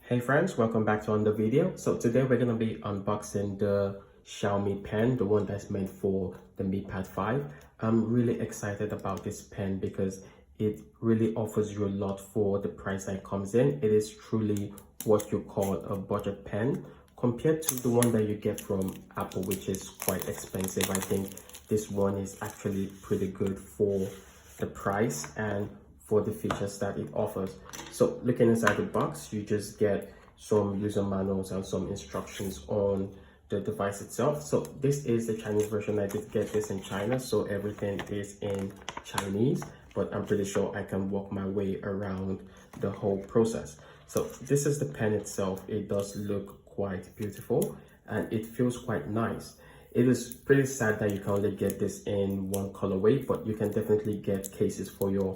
Hey friends, welcome back to another video. So today we're going to be unboxing the Xiaomi pen, the one that's meant for the Mi Pad 5. I'm really excited about this pen because it really offers you a lot for the price that it comes in. It is truly what you call a budget pen compared to the one that you get from Apple, which is quite expensive. I think this one is actually pretty good for the price and for the features that it offers. So looking inside the box, you just get some user manuals and some instructions on the device itself. So this is the Chinese version. I did get this in China, so everything is in Chinese, but I'm pretty sure I can walk my way around the whole process. So this is the pen itself. It does look quite beautiful and it feels quite nice. It is pretty sad that you can only get this in one colorway, but you can definitely get cases for your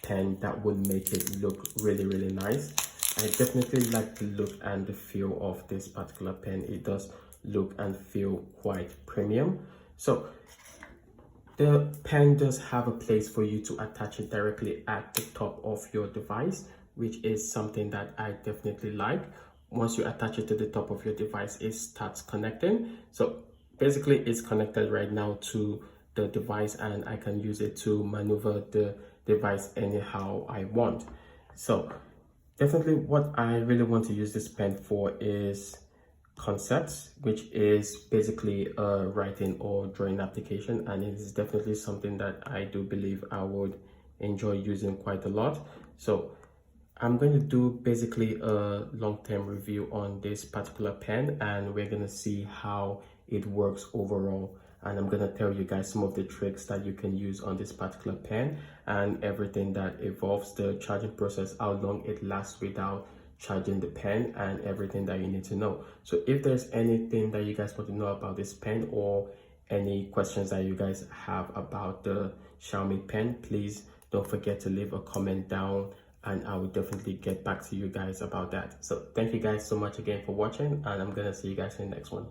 pen that would make it look really nice. I definitely like the look and the feel of this particular pen. It does look and feel quite premium. So the pen does have a place for you to attach it directly at the top of your device, which is something that I definitely like. Once you attach it to the top of your device, it starts connecting. So basically it's connected right now to the device and I can use it to maneuver the device anyhow I want. So definitely what I really want to use this pen for is concepts, which is basically a writing or drawing application, and it is definitely something that I do believe I would enjoy using quite a lot. So I'm going to do basically a long-term review on this particular pen and we're going to see how it works overall, and I'm going to tell you guys some of the tricks that you can use on this particular pen and everything that involves the charging process, how long it lasts without charging the pen, and everything that you need to know. So if there's anything that you guys want to know about this pen or any questions that you guys have about the Xiaomi pen, please don't forget to leave a comment down and I will definitely get back to you guys about that. So thank you guys so much again for watching, and I'm gonna see you guys in the next one.